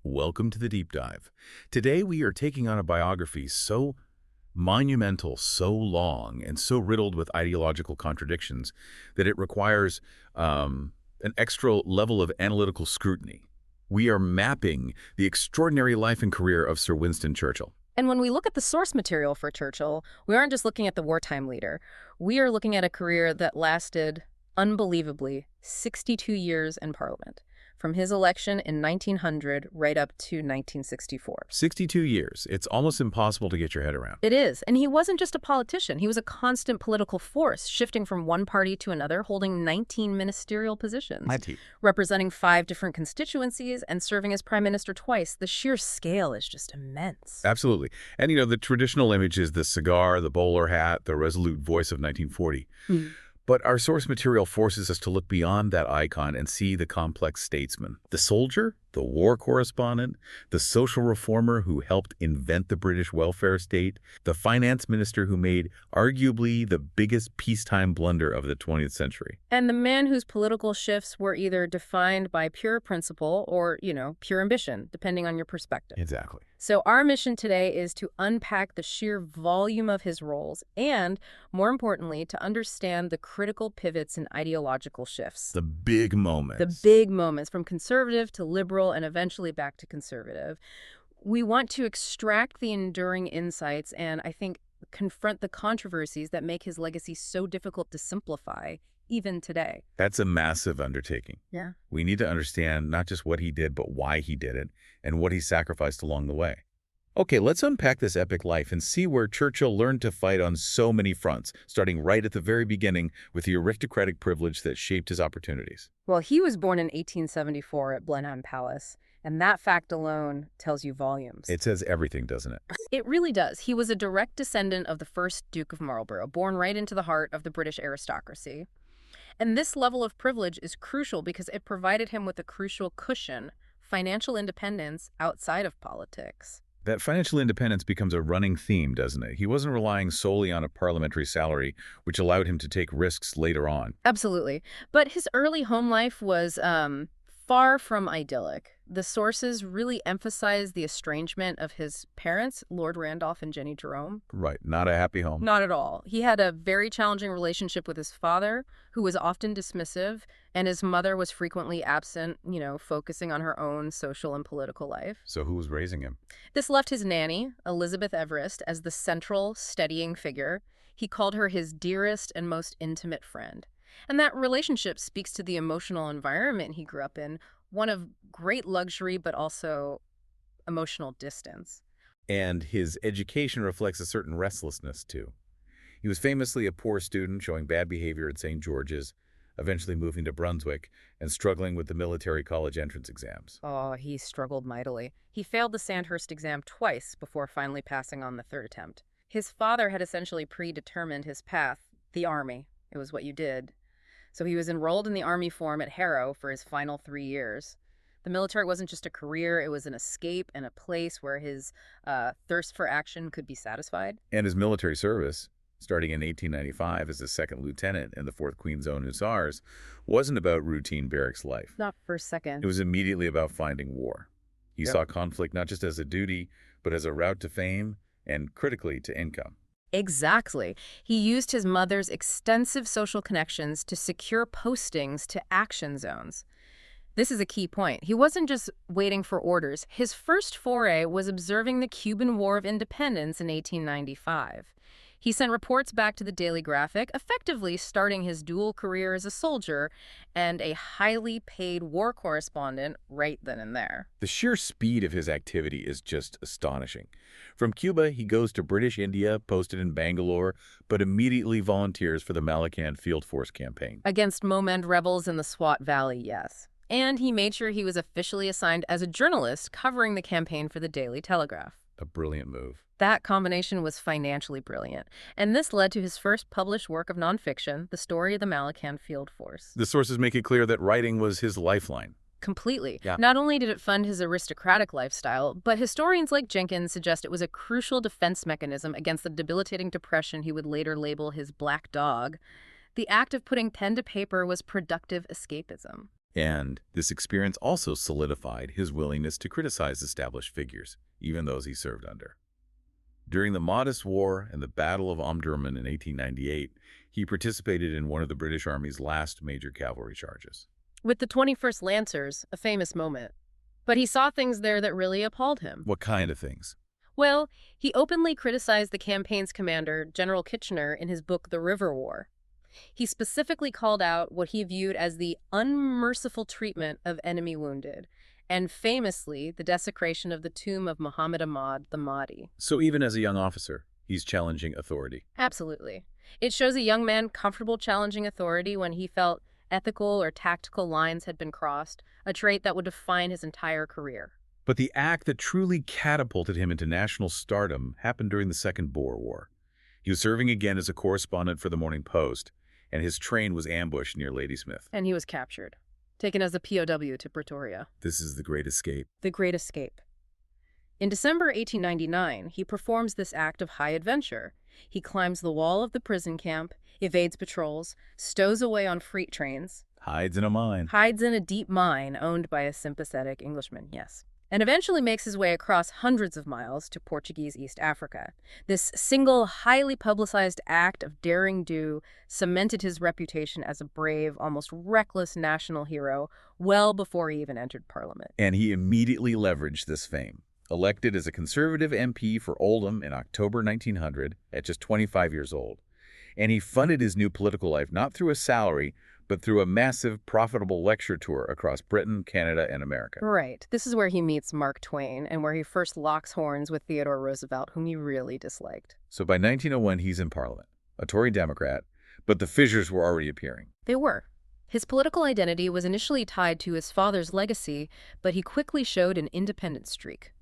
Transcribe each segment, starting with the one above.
Welcome to the Deep Dive. Today we are taking on a biography so monumental, so long, and so riddled with ideological contradictions that it requires an extra level of analytical scrutiny. We are mapping the extraordinary life and career of Sir Winston Churchill. And when we look at the source material for Churchill, we aren't just looking at the wartime leader. We are looking at a career that lasted, unbelievably, 62 years in Parliament, from his election in 1900 right up to 1964. 62 years. It's almost impossible to get your head around. It is. And he wasn't just a politician. He was a constant political force, shifting from one party to another, holding 19 ministerial positions, representing 5 different constituencies and serving as prime minister twice. The sheer scale is just immense. Absolutely. And, the traditional image is the cigar, the bowler hat, the resolute voice of 1940. But our source material forces us to look beyond that icon and see the complex statesman, the soldier, the war correspondent, the social reformer who helped invent the British welfare state, the finance minister who made arguably the biggest peacetime blunder of the 20th century. And the man whose political shifts were either defined by pure principle or, pure ambition, depending on your perspective. Exactly. So our mission today is to unpack the sheer volume of his roles and, more importantly, to understand the critical pivots and ideological shifts. The big moments. The big moments, from conservative to liberal and eventually back to conservative. We want to extract the enduring insights and, I think, confront the controversies that make his legacy so difficult to simplify, even today. That's a massive undertaking. Yeah. We need to understand not just what he did, but why he did it, and what he sacrificed along the way. Okay, let's unpack this epic life and see where Churchill learned to fight on so many fronts, starting right at the very beginning with the aristocratic privilege that shaped his opportunities. Well, he was born in 1874 at Blenheim Palace, and that fact alone tells you volumes. It says everything, doesn't it? It really does. He was a direct descendant of the first Duke of Marlborough, born right into the heart of the British aristocracy. And this level of privilege is crucial because it provided him with a crucial cushion, financial independence outside of politics. That financial independence becomes a running theme, doesn't it? He wasn't relying solely on a parliamentary salary, which allowed him to take risks later on. Absolutely. But his early home life was far from idyllic. The sources really emphasize the estrangement of his parents, Lord Randolph and Jenny Jerome. Right. Not a happy home. Not at all. He had a very challenging relationship with his father, who was often dismissive, and his mother was frequently absent, focusing on her own social and political life. So who was raising him? This left his nanny, Elizabeth Everest, as the central, steadying figure. He called her his dearest and most intimate friend. And that relationship speaks to the emotional environment he grew up in, one of great luxury, but also emotional distance. And his education reflects a certain restlessness, too. He was famously a poor student, showing bad behavior at St. George's, eventually moving to Brunswick and struggling with the military college entrance exams. Oh, he struggled mightily. He failed the Sandhurst exam twice before finally passing on the 3rd attempt. His father had essentially predetermined his path, the army. It was what you did. So he was enrolled in the Army form at Harrow for his final 3 years. The military wasn't just a career, it was an escape and a place where his thirst for action could be satisfied. And his military service, starting in 1895 as a 2nd lieutenant in the 4th Queen's Own Hussars, wasn't about routine barracks life. Not for a second. It was immediately about finding war. He saw conflict not just as a duty, but as a route to fame and, critically, to income. Exactly. He used his mother's extensive social connections to secure postings to action zones. This is a key point. He wasn't just waiting for orders. His first foray was observing the Cuban War of Independence in 1895. He sent reports back to the Daily Graphic, effectively starting his dual career as a soldier and a highly paid war correspondent right then and there. The sheer speed of his activity is just astonishing. From Cuba, he goes to British India, posted in Bangalore, but immediately volunteers for the Malakand Field Force campaign. Against Momand rebels in the Swat Valley, yes. And he made sure he was officially assigned as a journalist covering the campaign for the Daily Telegraph. A brilliant move. That combination was financially brilliant, and this led to his first published work of nonfiction, The Story of the Malakand Field Force. The sources make it clear that writing was his lifeline. Completely. Yeah. Not only did it fund his aristocratic lifestyle, but historians like Jenkins suggest it was a crucial defense mechanism against the debilitating depression he would later label his black dog. The act of putting pen to paper was productive escapism. And this experience also solidified his willingness to criticize established figures, even those he served under. During the Modest War and the Battle of Omdurman in 1898, he participated in one of the British Army's last major cavalry charges. With the 21st Lancers, a famous moment. But he saw things there that really appalled him. What kind of things? Well, he openly criticized the campaign's commander, General Kitchener, in his book The River War. He specifically called out what he viewed as the unmerciful treatment of enemy wounded, and famously, the desecration of the tomb of Muhammad Ahmad the Mahdi. So even as a young officer, he's challenging authority. Absolutely. It shows a young man comfortable challenging authority when he felt ethical or tactical lines had been crossed, a trait that would define his entire career. But the act that truly catapulted him into national stardom happened during the Second Boer War. He was serving again as a correspondent for the Morning Post, and his train was ambushed near Ladysmith. And he was captured, taken as a POW to Pretoria. This is the Great Escape. The Great Escape. In December 1899, he performs this act of high adventure. He climbs the wall of the prison camp, evades patrols, stows away on freight trains. Hides in a mine. Hides in a deep mine owned by a sympathetic Englishman, yes. And eventually makes his way across hundreds of miles to Portuguese East Africa. This single, highly publicized act of daring do cemented his reputation as a brave, almost reckless national hero well before he even entered Parliament. And he immediately leveraged this fame. Elected as a Conservative MP for Oldham in October 1900 at just 25 years old. And he funded his new political life not through a salary, but through a massive, profitable lecture tour across Britain, Canada, and America. Right. This is where he meets Mark Twain and where he first locks horns with Theodore Roosevelt, whom he really disliked. So by 1901, he's in Parliament, a Tory Democrat, but the fissures were already appearing. They were. His political identity was initially tied to his father's legacy, but he quickly showed an independent streak.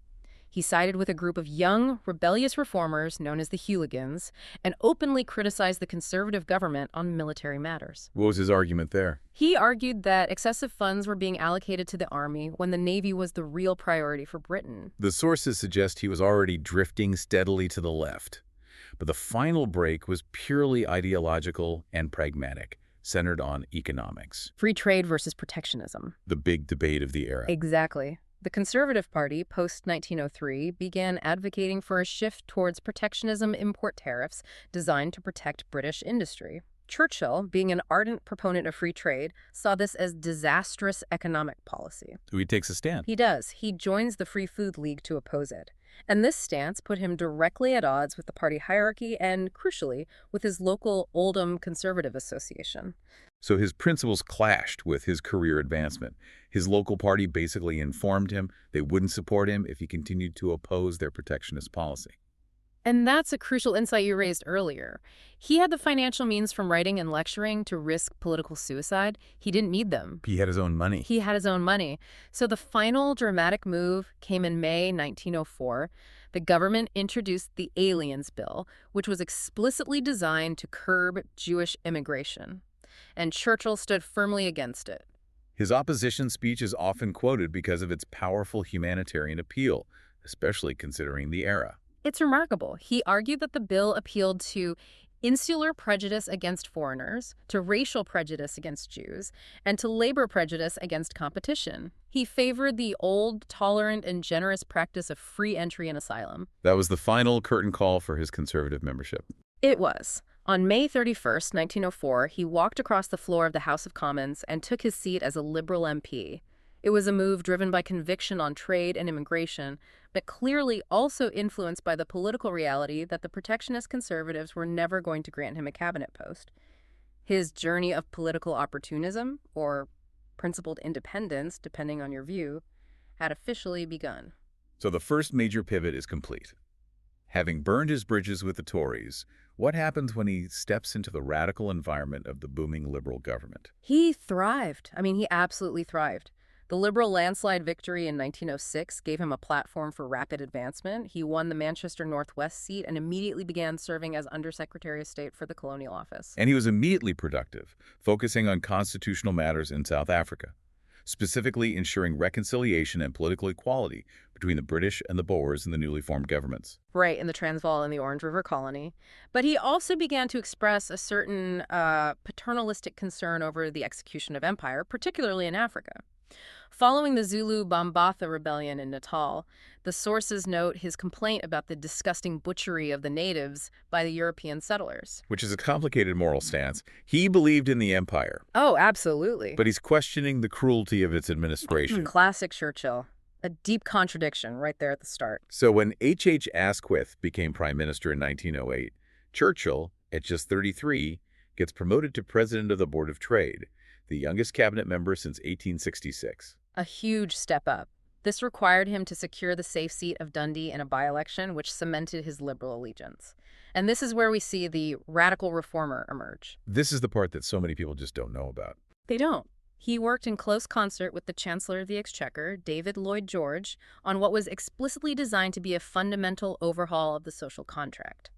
He sided with a group of young, rebellious reformers known as the Hooligans and openly criticized the conservative government on military matters. What was his argument there? He argued that excessive funds were being allocated to the army when the Navy was the real priority for Britain. The sources suggest he was already drifting steadily to the left. But the final break was purely ideological and pragmatic, centered on economics. Free trade versus protectionism. The big debate of the era. Exactly. The Conservative Party, post-1903, began advocating for a shift towards protectionism import tariffs designed to protect British industry. Churchill, being an ardent proponent of free trade, saw this as disastrous economic policy. So he takes a stand. He does. He joins the Free Food League to oppose it. And this stance put him directly at odds with the party hierarchy and, crucially, with his local Oldham Conservative Association. So his principles clashed with his career advancement. His local party basically informed him they wouldn't support him if he continued to oppose their protectionist policy. And that's a crucial insight you raised earlier. He had the financial means from writing and lecturing to risk political suicide. He didn't need them. He had his own money. He had his own money. So the final dramatic move came in May 1904. The government introduced the Aliens Bill, which was explicitly designed to curb Jewish immigration. And Churchill stood firmly against it. His opposition speech is often quoted because of its powerful humanitarian appeal, especially considering the era. It's remarkable. He argued that the bill appealed to insular prejudice against foreigners, to racial prejudice against Jews, and to labor prejudice against competition. He favored the old, tolerant, and generous practice of free entry and asylum. That was the final curtain call for his conservative membership. It was. On May 31st, 1904, he walked across the floor of the House of Commons and took his seat as a Liberal MP. It was a move driven by conviction on trade and immigration, but clearly also influenced by the political reality that the protectionist conservatives were never going to grant him a cabinet post. His journey of political opportunism, or principled independence, depending on your view, had officially begun. So the first major pivot is complete. Having burned his bridges with the Tories, what happens when he steps into the radical environment of the booming Liberal government? He thrived. He absolutely thrived. The Liberal landslide victory in 1906 gave him a platform for rapid advancement. He won the Manchester North West seat and immediately began serving as Undersecretary of State for the Colonial Office. And he was immediately productive, focusing on constitutional matters in South Africa. specifically ensuring reconciliation and political equality between the British and the Boers in the newly formed governments. Right, in the Transvaal and the Orange River Colony. But he also began to express a certain paternalistic concern over the execution of empire, particularly in Africa. Following the Zulu Bambatha rebellion in Natal, the sources note his complaint about the disgusting butchery of the natives by the European settlers. Which is a complicated moral stance. He believed in the empire. Oh, absolutely. But he's questioning the cruelty of its administration. Classic Churchill. A deep contradiction right there at the start. So when H.H. Asquith became prime minister in 1908, Churchill, at just 33, gets promoted to president of the Board of Trade, the youngest cabinet member since 1866. A huge step up. This required him to secure the safe seat of Dundee in a by-election, which cemented his liberal allegiance. And this is where we see the radical reformer emerge. This is the part that so many people just don't know about. They don't. He worked in close concert with the Chancellor of the Exchequer, David Lloyd George, on what was explicitly designed to be a fundamental overhaul of the social contract.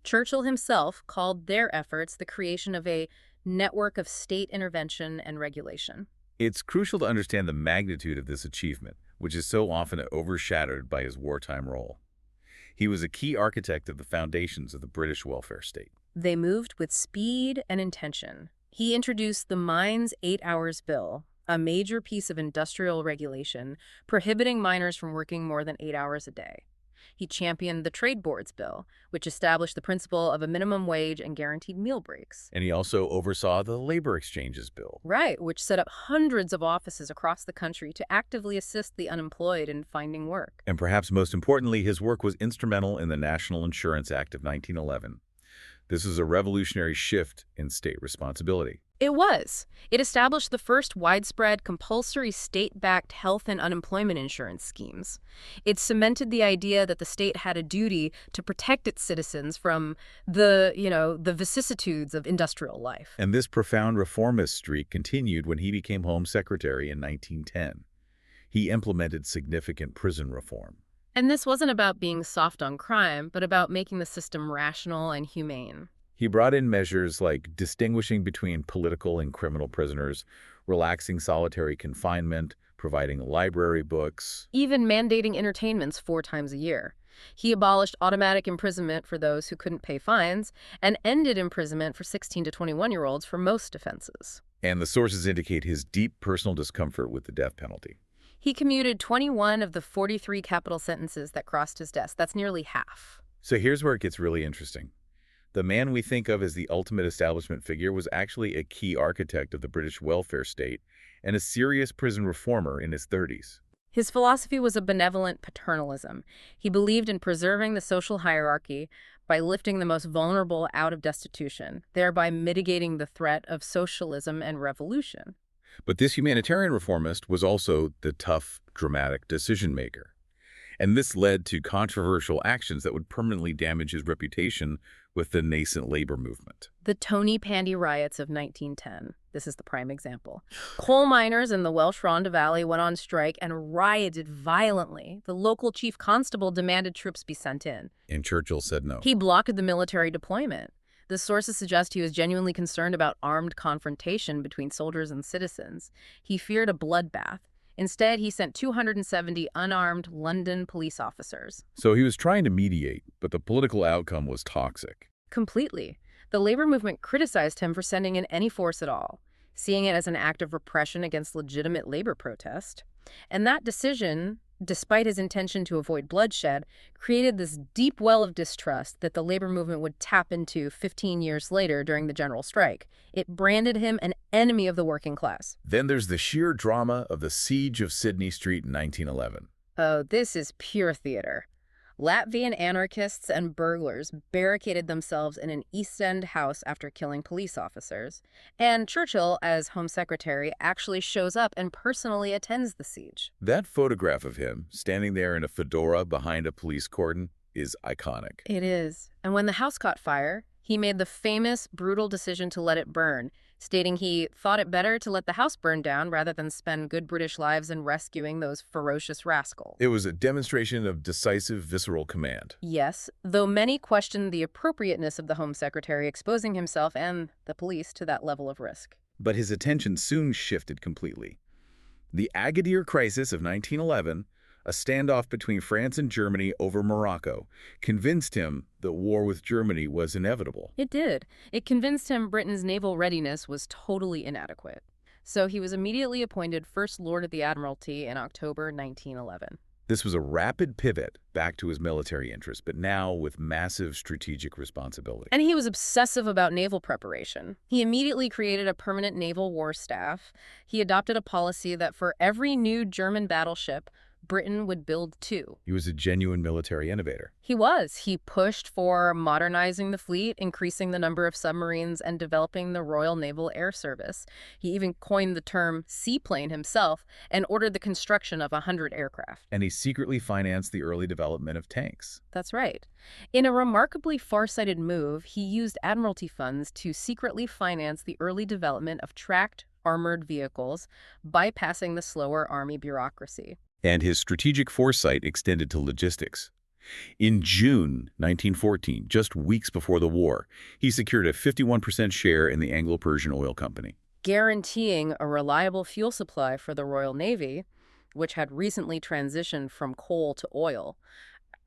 Churchill himself called their efforts the creation of a network of state intervention and regulation. It's crucial to understand the magnitude of this achievement, which is so often overshadowed by his wartime role. He was a key architect of the foundations of the British welfare state. They moved with speed and intention. He introduced the Mines 8 Hours Bill, a major piece of industrial regulation prohibiting miners from working more than 8 hours a day. He championed the Trade Boards Bill, which established the principle of a minimum wage and guaranteed meal breaks. And he also oversaw the Labor Exchanges Bill. Right, which set up hundreds of offices across the country to actively assist the unemployed in finding work. And perhaps most importantly, his work was instrumental in the National Insurance Act of 1911. This was a revolutionary shift in state responsibility. It was. It established the first widespread compulsory state-backed health and unemployment insurance schemes. It cemented the idea that the state had a duty to protect its citizens from the vicissitudes of industrial life. And this profound reformist streak continued when he became Home Secretary in 1910. He implemented significant prison reform. And this wasn't about being soft on crime, but about making the system rational and humane. He brought in measures like distinguishing between political and criminal prisoners, relaxing solitary confinement, providing library books, even mandating entertainments 4 times a year. He abolished automatic imprisonment for those who couldn't pay fines and ended imprisonment for 16 to 21-year-olds for most offenses. And the sources indicate his deep personal discomfort with the death penalty. He commuted 21 of the 43 capital sentences that crossed his desk. That's nearly half. So here's where it gets really interesting. The man we think of as the ultimate establishment figure was actually a key architect of the British welfare state and a serious prison reformer in his 30s. His philosophy was a benevolent paternalism. He believed in preserving the social hierarchy by lifting the most vulnerable out of destitution, thereby mitigating the threat of socialism and revolution. But this humanitarian reformist was also the tough, dramatic decision-maker. And this led to controversial actions that would permanently damage his reputation with the nascent labor movement. The Tony Pandy riots of 1910. This is the prime example. Coal miners in the Welsh Rhondda Valley went on strike and rioted violently. The local chief constable demanded troops be sent in. And Churchill said no. He blocked the military deployment. The sources suggest he was genuinely concerned about armed confrontation between soldiers and citizens. He feared a bloodbath. Instead, he sent 270 unarmed London police officers. So he was trying to mediate, but the political outcome was toxic. Completely. The labor movement criticized him for sending in any force at all, seeing it as an act of repression against legitimate labor protest. And that decision, despite his intention to avoid bloodshed, created this deep well of distrust that the labor movement would tap into 15 years later during the general strike. It branded him an enemy of the working class. Then there's the sheer drama of the siege of Sydney Street in 1911. Oh, this is pure theater. Latvian anarchists and burglars barricaded themselves in an East End house after killing police officers. And Churchill, as Home Secretary, actually shows up and personally attends the siege. That photograph of him, standing there in a fedora behind a police cordon, is iconic. It is. And when the house caught fire, he made the famous, brutal decision to let it burn, stating he thought it better to let the house burn down rather than spend good British lives in rescuing those ferocious rascals. It was a demonstration of decisive, visceral command. Yes, though many questioned the appropriateness of the Home Secretary exposing himself and the police to that level of risk. But his attention soon shifted completely. The Agadir Crisis of 1911, a standoff between France and Germany over Morocco, convinced him that war with Germany was inevitable. It did. It convinced him Britain's naval readiness was totally inadequate. So he was immediately appointed First Lord of the Admiralty in October 1911. This was a rapid pivot back to his military interests, but now with massive strategic responsibility. And he was obsessive about naval preparation. He immediately created a permanent naval war staff. He adopted a policy that for every new German battleship, Britain would build 2. He was a genuine military innovator. He was. He pushed for modernizing the fleet, increasing the number of submarines, and developing the Royal Naval Air Service. He even coined the term seaplane himself and ordered the construction of 100 aircraft. And he secretly financed the early development of tanks. That's right. In a remarkably far-sighted move, he used Admiralty funds to secretly finance the early development of tracked armored vehicles, bypassing the slower Army bureaucracy. And his strategic foresight extended to logistics. In June 1914, just weeks before the war, he secured a 51% share in the Anglo-Persian Oil Company, guaranteeing a reliable fuel supply for the Royal Navy, which had recently transitioned from coal to oil,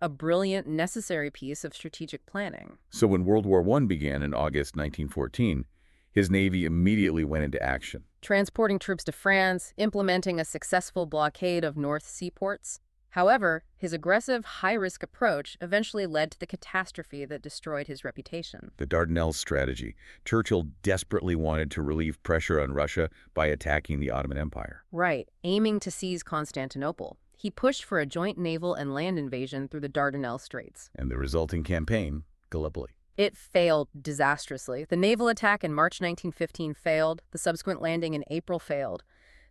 a brilliant, necessary piece of strategic planning. So when World War I began in August 1914, his Navy immediately went into action. Transporting troops to France, implementing a successful blockade of North Sea ports. However, his aggressive, high-risk approach eventually led to the catastrophe that destroyed his reputation. The Dardanelles strategy. Churchill desperately wanted to relieve pressure on Russia by attacking the Ottoman Empire. Right, aiming to seize Constantinople. He pushed for a joint naval and land invasion through the Dardanelles Straits. And the resulting campaign, Gallipoli. It failed disastrously. The naval attack in March 1915 failed. The subsequent landing in April failed.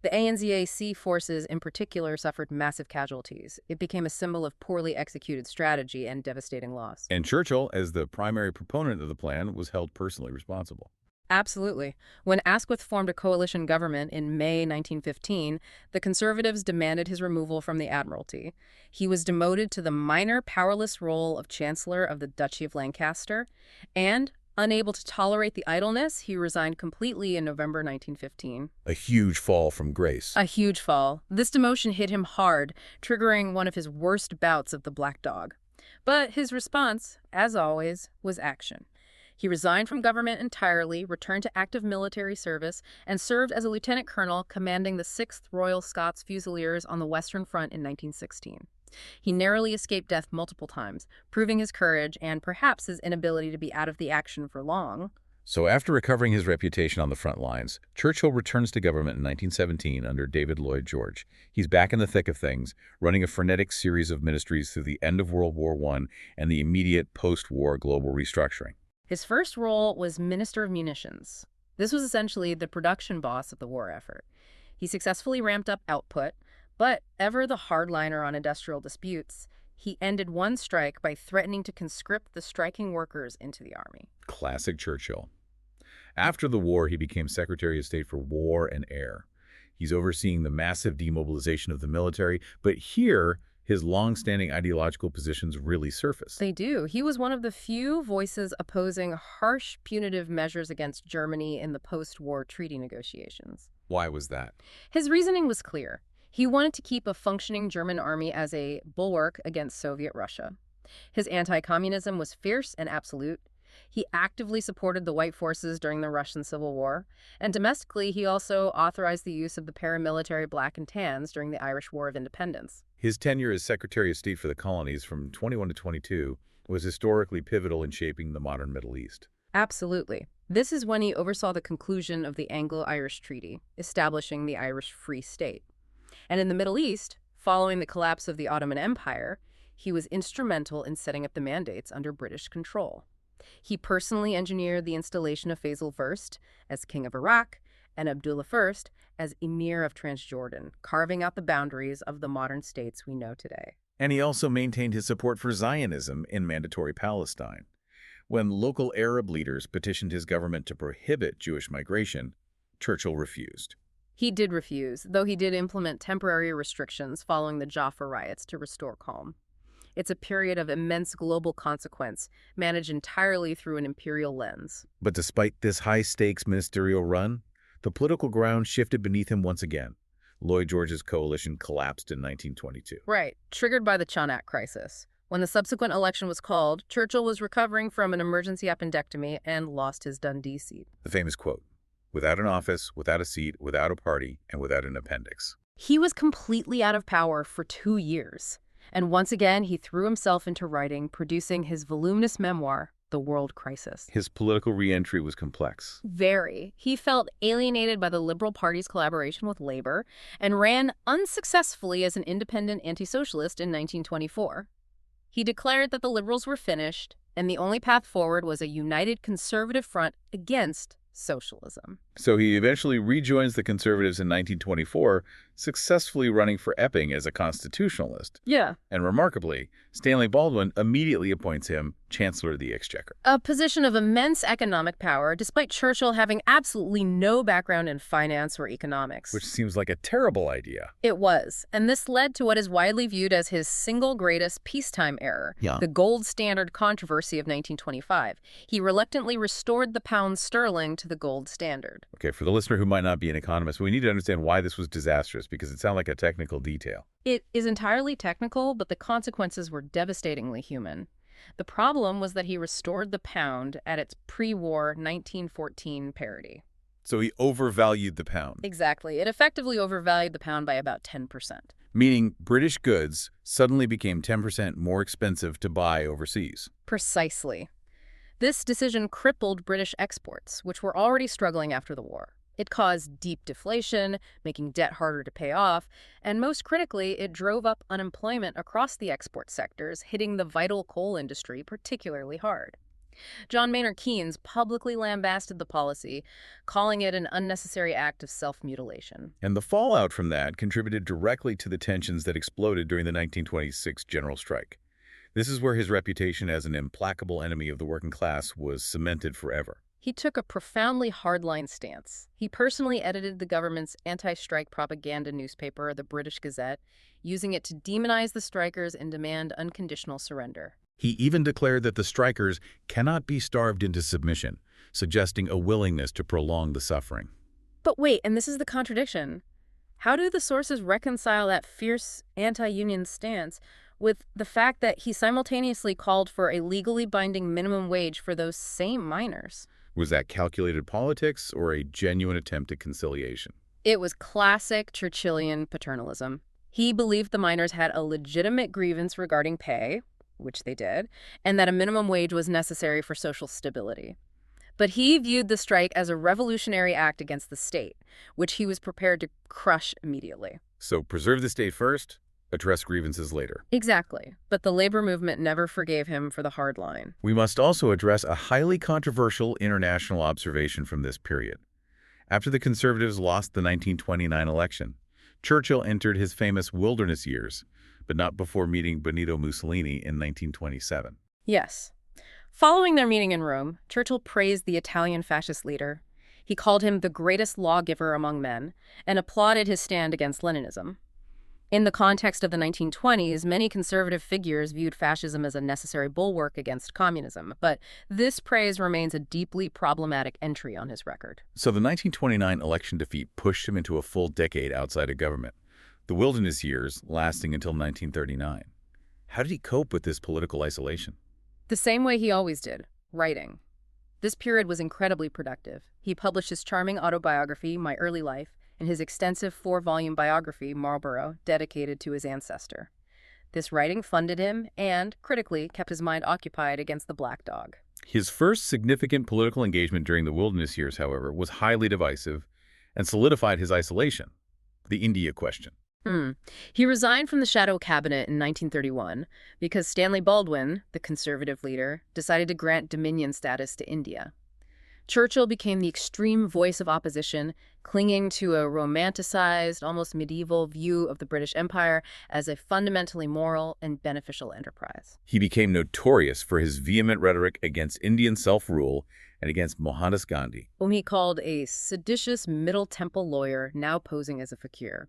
The ANZAC forces in particular suffered massive casualties. It became a symbol of poorly executed strategy and devastating loss. And Churchill, as the primary proponent of the plan, was held personally responsible. Absolutely. When Asquith formed a coalition government in May 1915, the Conservatives demanded his removal from the Admiralty. He was demoted to the minor, powerless role of Chancellor of the Duchy of Lancaster, and, unable to tolerate the idleness, he resigned completely in November 1915. A huge fall from grace. A huge fall. This demotion hit him hard, triggering one of his worst bouts of the black dog. But his response, as always, was action. He resigned from government entirely, returned to active military service, and served as a lieutenant colonel commanding the 6th Royal Scots Fusiliers on the Western Front in 1916. He narrowly escaped death multiple times, proving his courage and perhaps his inability to be out of the action for long. So after recovering his reputation on the front lines, Churchill returns to government in 1917 under David Lloyd George. He's back in the thick of things, running a frenetic series of ministries through the end of World War I and the immediate post-war global restructuring. His first role was Minister of Munitions. This was essentially the production boss of the war effort. He successfully ramped up output, but ever the hardliner on industrial disputes, he ended one strike by threatening to conscript the striking workers into the army. Classic Churchill. After the war, he became Secretary of State for War and Air. He's overseeing the massive demobilization of the military, but here, his long-standing ideological positions really surface. They do. He was one of the few voices opposing harsh punitive measures against Germany in the post-war treaty negotiations. Why was that? His reasoning was clear. He wanted to keep a functioning German army as a bulwark against Soviet Russia. His anti-communism was fierce and absolute. He actively supported the White Forces during the Russian Civil War, and domestically he also authorized the use of the paramilitary Black and Tans during the Irish War of Independence. His tenure as Secretary of State for the Colonies from 21 to 22 was historically pivotal in shaping the modern Middle East. Absolutely. This is when he oversaw the conclusion of the Anglo-Irish Treaty, establishing the Irish Free State. And in the Middle East, following the collapse of the Ottoman Empire, he was instrumental in setting up the mandates under British control. He personally engineered the installation of Faisal I as King of Iraq and Abdullah I as Emir of Transjordan, carving out the boundaries of the modern states we know today. And he also maintained his support for Zionism in Mandatory Palestine. When local Arab leaders petitioned his government to prohibit Jewish migration, Churchill refused. He did refuse, though he did implement temporary restrictions following the Jaffa riots to restore calm. It's a period of immense global consequence, managed entirely through an imperial lens. But despite this high-stakes ministerial run, the political ground shifted beneath him once again. Lloyd George's coalition collapsed in 1922. Right, triggered by the Chanak crisis. When the subsequent election was called, Churchill was recovering from an emergency appendectomy and lost his Dundee seat. The famous quote, "Without an office, without a seat, without a party, and without an appendix." He was completely out of power for 2 years. And once again, he threw himself into writing, producing his voluminous memoir, The World Crisis. His political re-entry was complex. Very. He felt alienated by the Liberal Party's collaboration with Labour and ran unsuccessfully as an independent anti-socialist in 1924. He declared that the Liberals were finished, and the only path forward was a united conservative front against socialism. So he eventually rejoins the Conservatives in 1924, successfully running for Epping as a constitutionalist. Yeah. And remarkably, Stanley Baldwin immediately appoints him Chancellor of the Exchequer. A position of immense economic power, despite Churchill having absolutely no background in finance or economics. Which seems like a terrible idea. It was, and this led to what is widely viewed as his single greatest peacetime error, the gold standard controversy of 1925. He reluctantly restored the pound sterling to the gold standard. Okay, for the listener who might not be an economist, we need to understand why this was disastrous, because it sounds like a technical detail. It is entirely technical, but the consequences were devastatingly human. The problem was that he restored the pound at its pre-war 1914 parity. So he overvalued the pound. Exactly. It effectively overvalued the pound by about 10%. Meaning British goods suddenly became 10% more expensive to buy overseas. Precisely. This decision crippled British exports, which were already struggling after the war. It caused deep deflation, making debt harder to pay off, and most critically, it drove up unemployment across the export sectors, hitting the vital coal industry particularly hard. John Maynard Keynes publicly lambasted the policy, calling it an unnecessary act of self-mutilation. And the fallout from that contributed directly to the tensions that exploded during the 1926 general strike. This is where his reputation as an implacable enemy of the working class was cemented forever. He took a profoundly hardline stance. He personally edited the government's anti-strike propaganda newspaper, the British Gazette, using it to demonize the strikers and demand unconditional surrender. He even declared that the strikers cannot be starved into submission, suggesting a willingness to prolong the suffering. But wait, and this is the contradiction. How do the sources reconcile that fierce anti-union stance with the fact that he simultaneously called for a legally binding minimum wage for those same miners? Was that calculated politics or a genuine attempt at conciliation? It was classic Churchillian paternalism. He believed the miners had a legitimate grievance regarding pay, which they did, and that a minimum wage was necessary for social stability. But he viewed the strike as a revolutionary act against the state, which he was prepared to crush immediately. So preserve the state first, address grievances later. Exactly. But the labor movement never forgave him for the hard line. We must also address a highly controversial international observation from this period. After the Conservatives lost the 1929 election, Churchill entered his famous wilderness years, but not before meeting Benito Mussolini in 1927. Yes. Following their meeting in Rome, Churchill praised the Italian fascist leader. He called him the greatest lawgiver among men and applauded his stand against Leninism. In the context of the 1920s, many conservative figures viewed fascism as a necessary bulwark against communism, but this praise remains a deeply problematic entry on his record. So the 1929 election defeat pushed him into a full decade outside of government, the wilderness years lasting until 1939. How did he cope with this political isolation? The same way he always did, writing. This period was incredibly productive. He published his charming autobiography, My Early Life, and his extensive 4-volume biography, Marlborough, dedicated to his ancestor. This writing funded him and, critically, kept his mind occupied against the Black Dog. His first significant political engagement during the wilderness years, however, was highly divisive and solidified his isolation, the India question. He resigned from the Shadow Cabinet in 1931 because Stanley Baldwin, the conservative leader, decided to grant dominion status to India. Churchill became the extreme voice of opposition, clinging to a romanticized, almost medieval view of the British Empire as a fundamentally moral and beneficial enterprise. He became notorious for his vehement rhetoric against Indian self-rule and against Mohandas Gandhi, whom he called a seditious Middle Temple lawyer now posing as a fakir.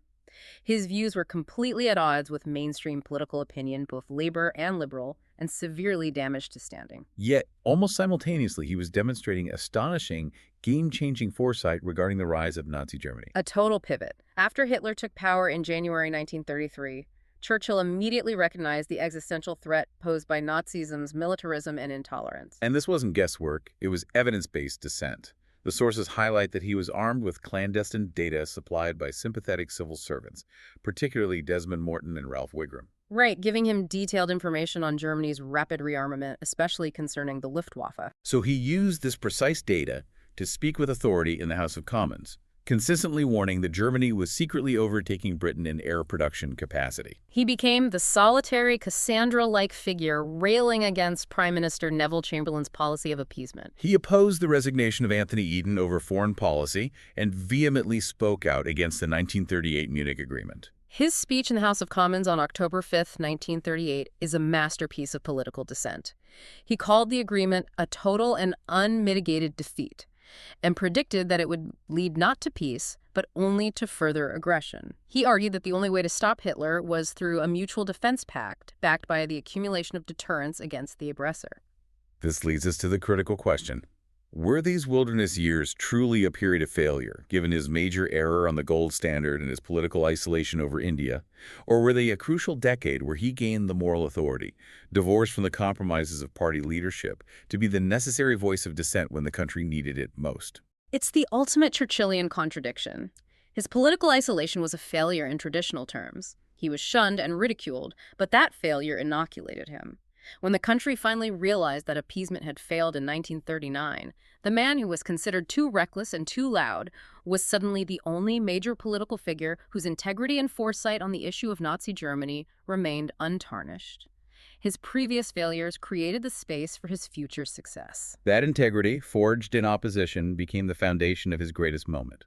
His views were completely at odds with mainstream political opinion, both Labour and Liberal, and severely damaged his standing. Yet, almost simultaneously, he was demonstrating astonishing game-changing foresight regarding the rise of Nazi Germany. A total pivot. After Hitler took power in January 1933, Churchill immediately recognized the existential threat posed by Nazism's militarism and intolerance. And this wasn't guesswork, it was evidence-based dissent. The sources highlight that he was armed with clandestine data supplied by sympathetic civil servants, particularly Desmond Morton and Ralph Wigram. Right, giving him detailed information on Germany's rapid rearmament, especially concerning the Luftwaffe. So he used this precise data to speak with authority in the House of Commons, consistently warning that Germany was secretly overtaking Britain in air production capacity. He became the solitary Cassandra-like figure railing against Prime Minister Neville Chamberlain's policy of appeasement. He opposed the resignation of Anthony Eden over foreign policy and vehemently spoke out against the 1938 Munich Agreement. His speech in the House of Commons on October 5, 1938, is a masterpiece of political dissent. He called the agreement a total and unmitigated defeat, and predicted that it would lead not to peace, but only to further aggression. He argued that the only way to stop Hitler was through a mutual defense pact backed by the accumulation of deterrence against the aggressor. This leads us to the critical question. Were these wilderness years truly a period of failure, given his major error on the gold standard and his political isolation over India? Or were they a crucial decade where he gained the moral authority, divorced from the compromises of party leadership, to be the necessary voice of dissent when the country needed it most? It's the ultimate Churchillian contradiction. His political isolation was a failure in traditional terms. He was shunned and ridiculed, but that failure inoculated him. When the country finally realized that appeasement had failed in 1939, the man who was considered too reckless and too loud was suddenly the only major political figure whose integrity and foresight on the issue of Nazi Germany remained untarnished. His previous failures created the space for his future success. That integrity, forged in opposition, became the foundation of his greatest moment.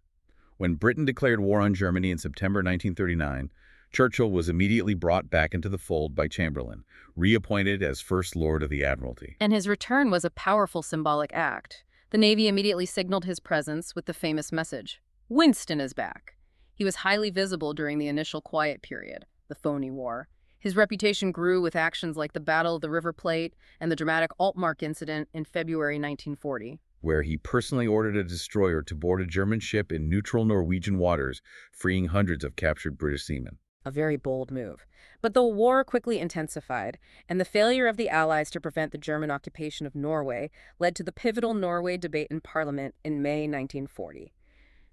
When Britain declared war on Germany in September 1939, Churchill was immediately brought back into the fold by Chamberlain, reappointed as First Lord of the Admiralty. And his return was a powerful symbolic act. The Navy immediately signaled his presence with the famous message, "Winston is back." He was highly visible during the initial quiet period, the phony war. His reputation grew with actions like the Battle of the River Plate and the dramatic Altmark incident in February 1940. Where he personally ordered a destroyer to board a German ship in neutral Norwegian waters, freeing hundreds of captured British seamen. A very bold move. But the war quickly intensified, and the failure of the Allies to prevent the German occupation of Norway led to the pivotal Norway debate in Parliament in May 1940.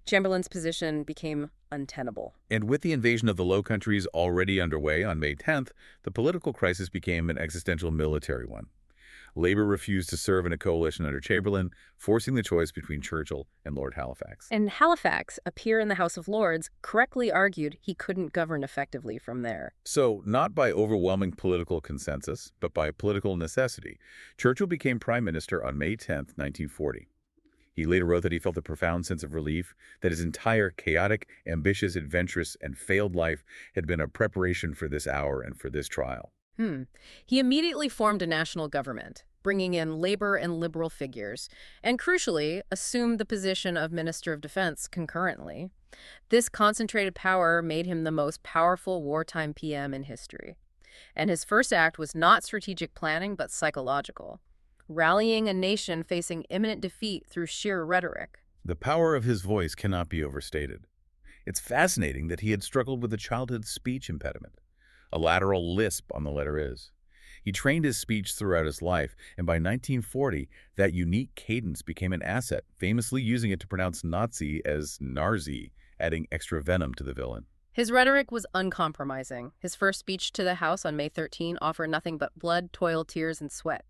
Chamberlain's position became untenable. And with the invasion of the Low Countries already underway on May 10th, the political crisis became an existential military one. Labour refused to serve in a coalition under Chamberlain, forcing the choice between Churchill and Lord Halifax. And Halifax, a peer in the House of Lords, correctly argued he couldn't govern effectively from there. So, not by overwhelming political consensus, but by political necessity, Churchill became Prime Minister on May 10th, 1940. He later wrote that he felt a profound sense of relief, that his entire chaotic, ambitious, adventurous, and failed life had been a preparation for this hour and for this trial. He immediately formed a national government, bringing in labor and liberal figures, and crucially, assumed the position of Minister of Defense concurrently. This concentrated power made him the most powerful wartime PM in history. And his first act was not strategic planning, but psychological, rallying a nation facing imminent defeat through sheer rhetoric. The power of his voice cannot be overstated. It's fascinating that he had struggled with a childhood speech impediment, a lateral lisp on the letter is. He trained his speech throughout his life, and by 1940, that unique cadence became an asset, famously using it to pronounce Nazi as Narzi, adding extra venom to the villain. His rhetoric was uncompromising. His first speech to the House on May 13 offered nothing but blood, toil, tears, and sweat.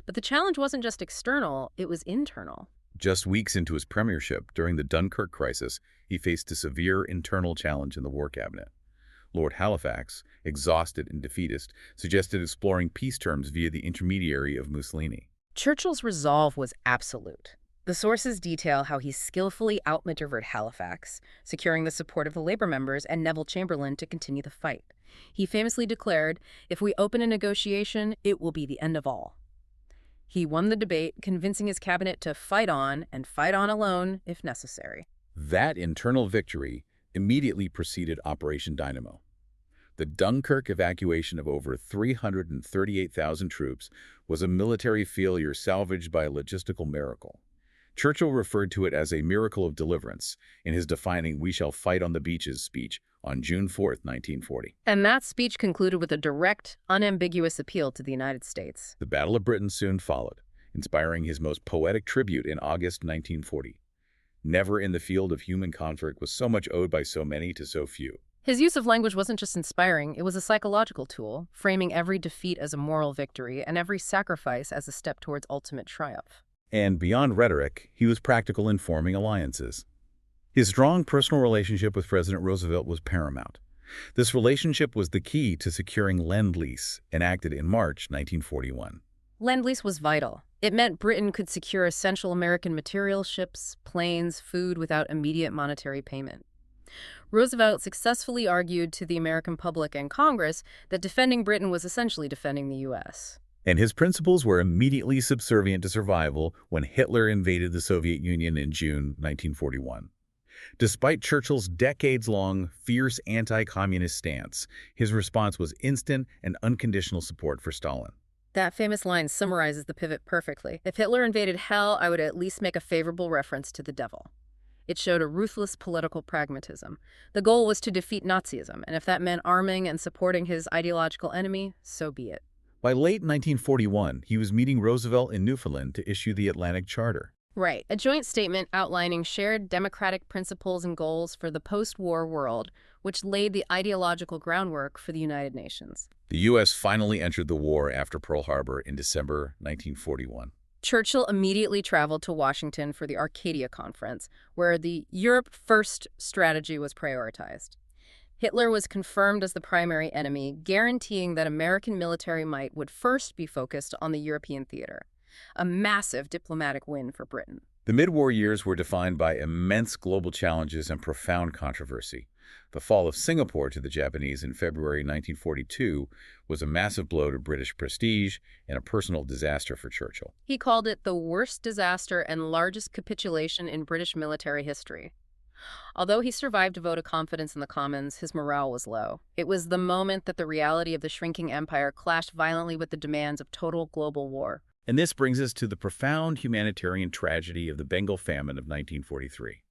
But the challenge wasn't just external, it was internal. Just weeks into his premiership, during the Dunkirk crisis, he faced a severe internal challenge in the War Cabinet. Lord Halifax, exhausted and defeatist, suggested exploring peace terms via the intermediary of Mussolini. Churchill's resolve was absolute. The sources detail how he skillfully outmaneuvered Halifax, securing the support of the Labour members and Neville Chamberlain to continue the fight. He famously declared, "If we open a negotiation, it will be the end of all." He won the debate, convincing his cabinet to fight on, and fight on alone if necessary. That internal victory immediately preceded Operation Dynamo. The Dunkirk evacuation of over 338,000 troops was a military failure salvaged by a logistical miracle. Churchill referred to it as a miracle of deliverance in his defining "We shall fight on the beaches" speech on June 4, 1940. And that speech concluded with a direct, unambiguous appeal to the United States. The Battle of Britain soon followed, inspiring his most poetic tribute in August 1940. Never in the field of human conflict was so much owed by so many to so few. His use of language wasn't just inspiring, it was a psychological tool, framing every defeat as a moral victory and every sacrifice as a step towards ultimate triumph. And beyond rhetoric, he was practical in forming alliances. His strong personal relationship with President Roosevelt was paramount. This relationship was the key to securing Lend-Lease, enacted in March 1941. Lend-Lease was vital. It meant Britain could secure essential American material, ships, planes, food without immediate monetary payment. Roosevelt successfully argued to the American public and Congress that defending Britain was essentially defending the U.S. And his principles were immediately subservient to survival when Hitler invaded the Soviet Union in June 1941. Despite Churchill's decades-long, fierce anti-communist stance, his response was instant and unconditional support for Stalin. That famous line summarizes the pivot perfectly. If Hitler invaded hell, I would at least make a favorable reference to the devil. It showed a ruthless political pragmatism. The goal was to defeat Nazism, and if that meant arming and supporting his ideological enemy, so be it. By late 1941, he was meeting Roosevelt in Newfoundland to issue the Atlantic Charter. Right, a joint statement outlining shared democratic principles and goals for the post-war world, which laid the ideological groundwork for the United Nations. The U.S. finally entered the war after Pearl Harbor in December 1941. Churchill immediately traveled to Washington for the Arcadia Conference, where the Europe First strategy was prioritized. Hitler was confirmed as the primary enemy, guaranteeing that American military might would first be focused on the European theater. A massive diplomatic win for Britain. The mid-war years were defined by immense global challenges and profound controversy. The fall of Singapore to the Japanese in February 1942 was a massive blow to British prestige and a personal disaster for Churchill. He called it the worst disaster and largest capitulation in British military history. Although he survived a vote of confidence in the Commons, his morale was low. It was the moment that the reality of the shrinking empire clashed violently with the demands of total global war. And this brings us to the profound humanitarian tragedy of the Bengal famine of 1943.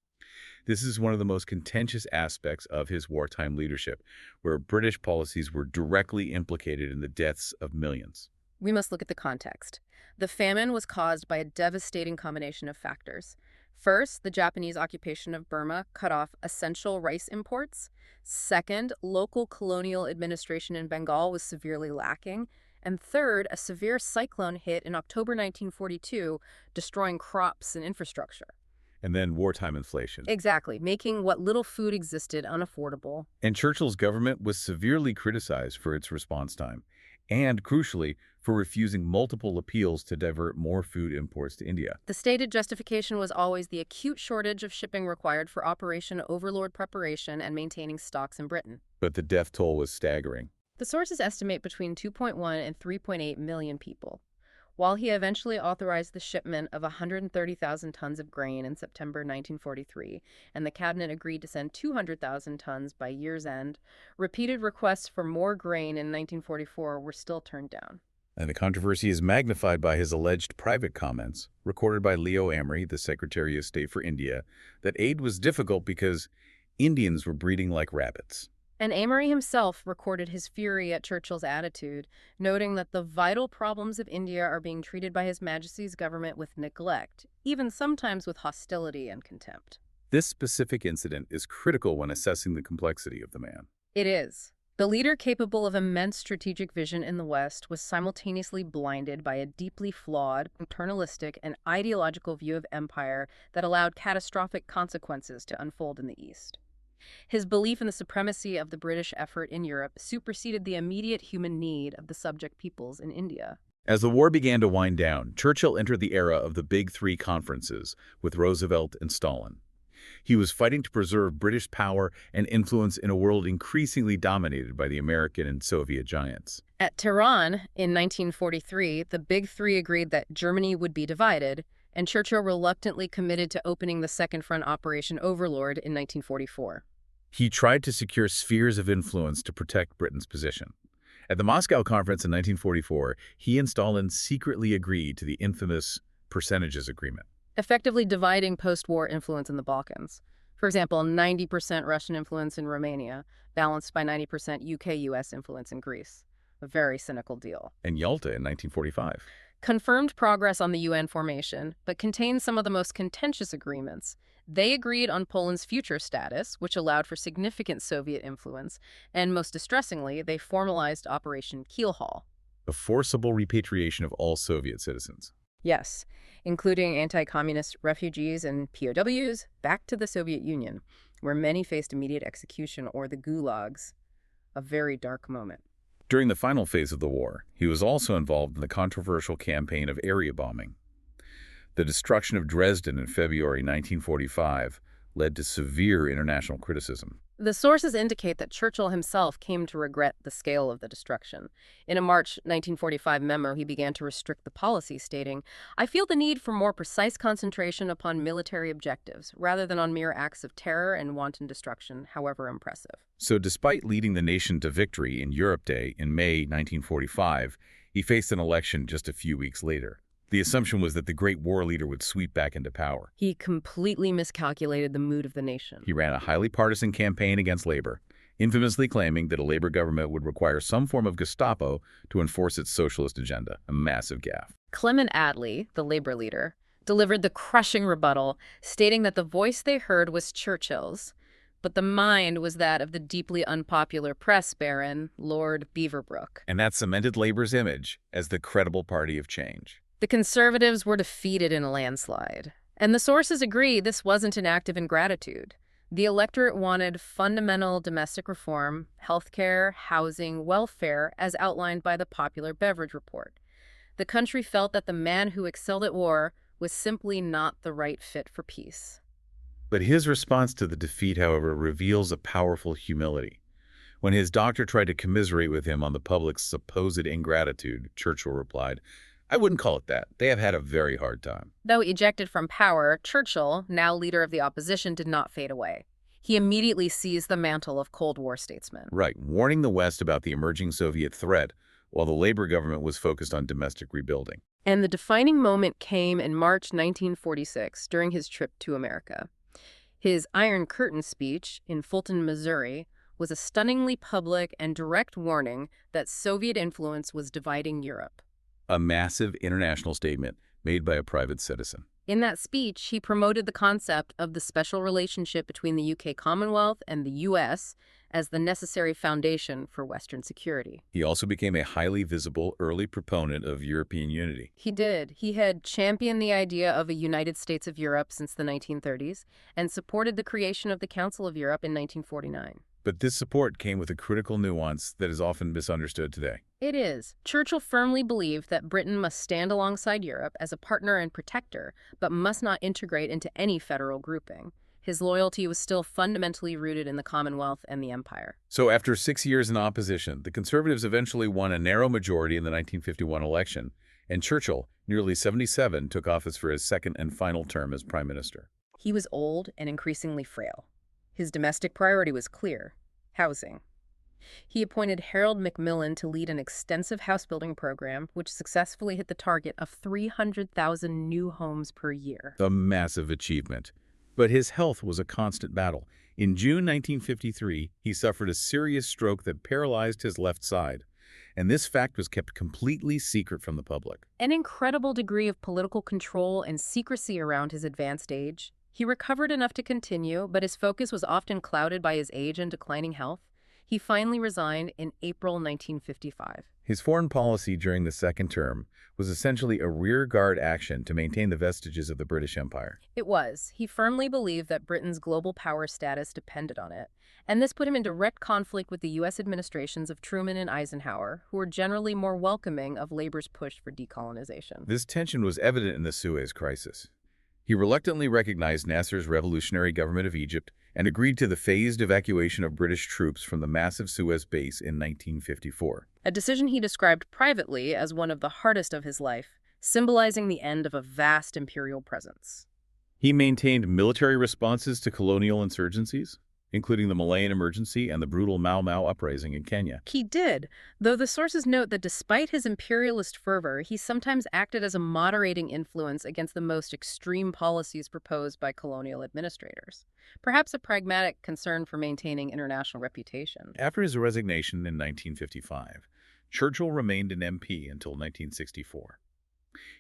This is one of the most contentious aspects of his wartime leadership, where British policies were directly implicated in the deaths of millions. We must look at the context. The famine was caused by a devastating combination of factors. First, the Japanese occupation of Burma cut off essential rice imports. Second, local colonial administration in Bengal was severely lacking. And third, a severe cyclone hit in October 1942, destroying crops and infrastructure. And then wartime inflation. Exactly, making what little food existed unaffordable. And Churchill's government was severely criticized for its response time, and crucially, for refusing multiple appeals to divert more food imports to India. The stated justification was always the acute shortage of shipping required for Operation Overlord preparation and maintaining stocks in Britain. But the death toll was staggering. The sources estimate between 2.1 and 3.8 million people. While he eventually authorized the shipment of 130,000 tons of grain in September 1943, and the cabinet agreed to send 200,000 tons by year's end, repeated requests for more grain in 1944 were still turned down. And the controversy is magnified by his alleged private comments, recorded by Leo Amery, the Secretary of State for India, that aid was difficult because Indians were breeding like rabbits. And Amory himself recorded his fury at Churchill's attitude, noting that the vital problems of India are being treated by His Majesty's government with neglect, even sometimes with hostility and contempt. This specific incident is critical when assessing the complexity of the man. It is. The leader capable of immense strategic vision in the West was simultaneously blinded by a deeply flawed, paternalistic, and ideological view of empire that allowed catastrophic consequences to unfold in the East. His belief in the supremacy of the British effort in Europe superseded the immediate human need of the subject peoples in India. As the war began to wind down, Churchill entered the era of the Big Three conferences with Roosevelt and Stalin. He was fighting to preserve British power and influence in a world increasingly dominated by the American and Soviet giants. At Tehran in 1943, the Big Three agreed that Germany would be divided, and Churchill reluctantly committed to opening the Second Front Operation Overlord in 1944. He tried to secure spheres of influence to protect Britain's position. At the Moscow Conference in 1944, he and Stalin secretly agreed to the infamous percentages agreement. effectively dividing post-war influence in the Balkans. For example, 90% Russian influence in Romania, balanced by 90% UK-US influence in Greece. A very cynical deal. And Yalta in 1945. Confirmed progress on the UN formation, but contained some of the most contentious agreements. They agreed on Poland's future status, which allowed for significant Soviet influence, and most distressingly, they formalized Operation Keelhaul. The forcible repatriation of all Soviet citizens. Yes, including anti-communist refugees and POWs back to the Soviet Union, where many faced immediate execution or the gulags. A very dark moment. During the final phase of the war, he was also involved in the controversial campaign of area bombing. The destruction of Dresden in February 1945 led to severe international criticism. The sources indicate that Churchill himself came to regret the scale of the destruction. In a March 1945 memo, he began to restrict the policy, stating, "I feel the need for more precise concentration upon military objectives, rather than on mere acts of terror and wanton destruction, however impressive." So despite leading the nation to victory in Europe Day in May 1945, he faced an election just a few weeks later. The assumption was that the great war leader would sweep back into power. He completely miscalculated the mood of the nation. He ran a highly partisan campaign against labor, infamously claiming that a labor government would require some form of Gestapo to enforce its socialist agenda, a massive gaffe. Clement Attlee, the labor leader, delivered the crushing rebuttal, stating that the voice they heard was Churchill's, but the mind was that of the deeply unpopular press baron, Lord Beaverbrook. And that cemented labor's image as the credible party of change. The Conservatives were defeated in a landslide, and the sources agree this wasn't an act of ingratitude. The electorate wanted fundamental domestic reform, healthcare, housing, welfare, as outlined by the Popular Beverage Report. The country felt that the man who excelled at war was simply not the right fit for peace. But his response to the defeat, however, reveals a powerful humility. When his doctor tried to commiserate with him on the public's supposed ingratitude, Churchill replied, "I wouldn't call it that. They have had a very hard time." Though ejected from power, Churchill, now leader of the opposition, did not fade away. He immediately seized the mantle of Cold War statesman. Right, warning the West about the emerging Soviet threat, while the Labor government was focused on domestic rebuilding. And the defining moment came in March 1946, during his trip to America. His Iron Curtain speech in Fulton, Missouri, was a stunningly public and direct warning that Soviet influence was dividing Europe. A massive international statement made by a private citizen. In that speech, he promoted the concept of the special relationship between the UK Commonwealth and the US as the necessary foundation for Western security. He also became a highly visible early proponent of European unity. He did. He had championed the idea of a United States of Europe since the 1930s and supported the creation of the Council of Europe in 1949. But this support came with a critical nuance that is often misunderstood today. It is. Churchill firmly believed that Britain must stand alongside Europe as a partner and protector, but must not integrate into any federal grouping. His loyalty was still fundamentally rooted in the Commonwealth and the Empire. So after 6 years in opposition, the Conservatives eventually won a narrow majority in the 1951 election, and Churchill, nearly 77, took office for his second and final term as Prime Minister. He was old and increasingly frail. His domestic priority was clear: housing. He appointed Harold Macmillan to lead an extensive house-building program, which successfully hit the target of 300,000 new homes per year. A massive achievement. But his health was a constant battle. In June 1953, he suffered a serious stroke that paralyzed his left side, and this fact was kept completely secret from the public. An incredible degree of political control and secrecy around his advanced age. He recovered enough to continue, but his focus was often clouded by his age and declining health. He finally resigned in April 1955. His foreign policy during the second term was essentially a rearguard action to maintain the vestiges of the British Empire. It was. He firmly believed that Britain's global power status depended on it, and this put him in direct conflict with the U.S. administrations of Truman and Eisenhower, who were generally more welcoming of labor's push for decolonization. This tension was evident in the Suez Crisis. He reluctantly recognized Nasser's revolutionary government of Egypt and agreed to the phased evacuation of British troops from the massive Suez base in 1954. A decision he described privately as one of the hardest of his life, symbolizing the end of a vast imperial presence. He maintained military responses to colonial insurgencies, including the Malayan emergency and the brutal Mau Mau uprising in Kenya. He did, though the sources note that despite his imperialist fervor, he sometimes acted as a moderating influence against the most extreme policies proposed by colonial administrators. Perhaps a pragmatic concern for maintaining international reputation. After his resignation in 1955, Churchill remained an MP until 1964.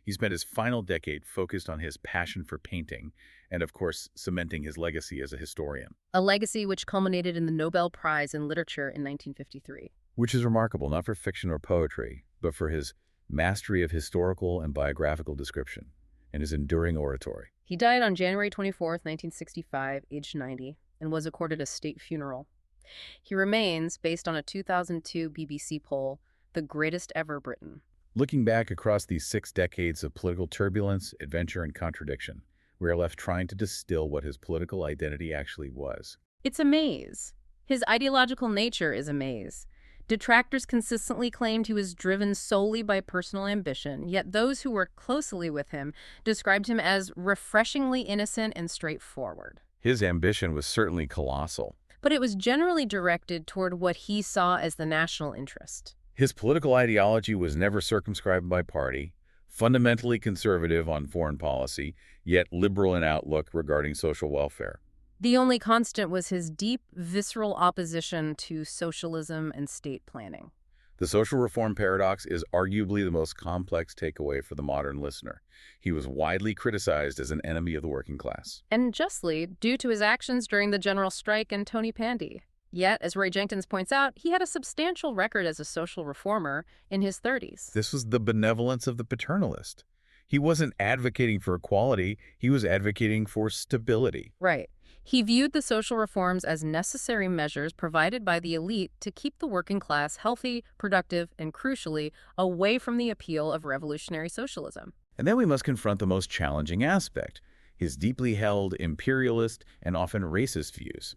He spent his final decade focused on his passion for painting and, of course, cementing his legacy as a historian. A legacy which culminated in the Nobel Prize in Literature in 1953. Which is remarkable not for fiction or poetry, but for his mastery of historical and biographical description and his enduring oratory. He died on January 24, 1965, aged 90, and was accorded a state funeral. He remains, based on a 2002 BBC poll, the greatest ever Briton. Looking back across these 6 decades of political turbulence, adventure, and contradiction, we are left trying to distill what his political identity actually was. It's a maze. His ideological nature is a maze. Detractors consistently claimed he was driven solely by personal ambition, yet those who worked closely with him described him as refreshingly innocent and straightforward. His ambition was certainly colossal. But it was generally directed toward what he saw as the national interest. His political ideology was never circumscribed by party, fundamentally conservative on foreign policy, yet liberal in outlook regarding social welfare. The only constant was his deep, visceral opposition to socialism and state planning. The social reform paradox is arguably the most complex takeaway for the modern listener. He was widely criticized as an enemy of the working class. And justly, due to his actions during the general strike and Tony Pandy. Yet, as Roy Jenkins points out, he had a substantial record as a social reformer in his 30s. This was the benevolence of the paternalist. He wasn't advocating for equality, he was advocating for stability. Right. He viewed the social reforms as necessary measures provided by the elite to keep the working class healthy, productive, and crucially, away from the appeal of revolutionary socialism. And then we must confront the most challenging aspect, his deeply held imperialist and often racist views.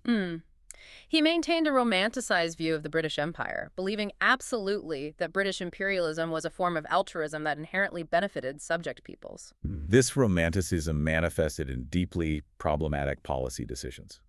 He maintained a romanticized view of the British Empire, believing absolutely that British imperialism was a form of altruism that inherently benefited subject peoples. This romanticism manifested in deeply problematic policy decisions.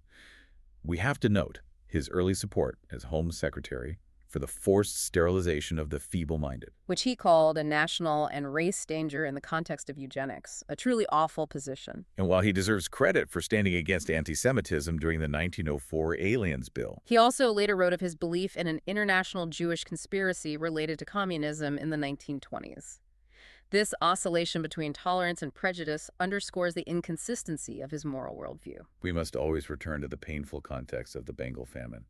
We have to note his early support as Home Secretary for the forced sterilization of the feeble-minded, which he called a national and race danger in the context of eugenics, a truly awful position. And while he deserves credit for standing against anti-Semitism during the 1904 Aliens Bill, he also later wrote of his belief in an international Jewish conspiracy related to communism in the 1920s. This oscillation between tolerance and prejudice underscores the inconsistency of his moral worldview. We must always return to the painful context of the Bengal famine.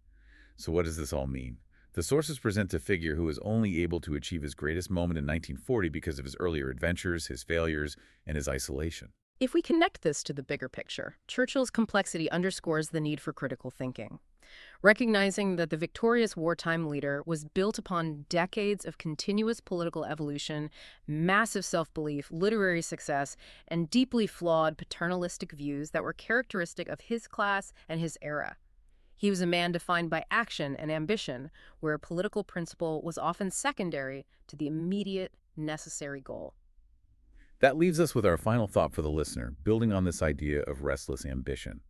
So what does this all mean? The sources present a figure who was only able to achieve his greatest moment in 1940 because of his earlier adventures, his failures, and his isolation. If we connect this to the bigger picture, Churchill's complexity underscores the need for critical thinking. Recognizing that the victorious wartime leader was built upon decades of continuous political evolution, massive self-belief, literary success, and deeply flawed paternalistic views that were characteristic of his class and his era. He was a man defined by action and ambition, where political principle was often secondary to the immediate, necessary goal. That leaves us with our final thought for the listener, building on this idea of restless ambition.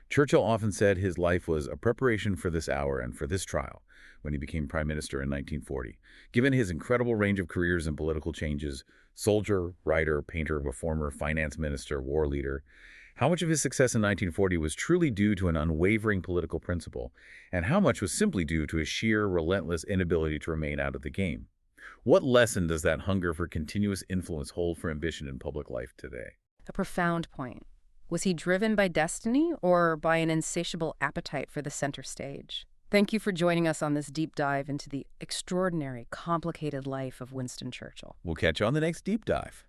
Churchill often said his life was a preparation for this hour and for this trial when he became Prime Minister in 1940. Given his incredible range of careers and political changes, soldier, writer, painter, reformer, finance minister, war leader, how much of his success in 1940 was truly due to an unwavering political principle, and how much was simply due to his sheer, relentless inability to remain out of the game? What lesson does that hunger for continuous influence hold for ambition in public life today? A profound point. Was he driven by destiny or by an insatiable appetite for the center stage? Thank you for joining us on this deep dive into the extraordinary, complicated life of Winston Churchill. We'll catch you on the next deep dive.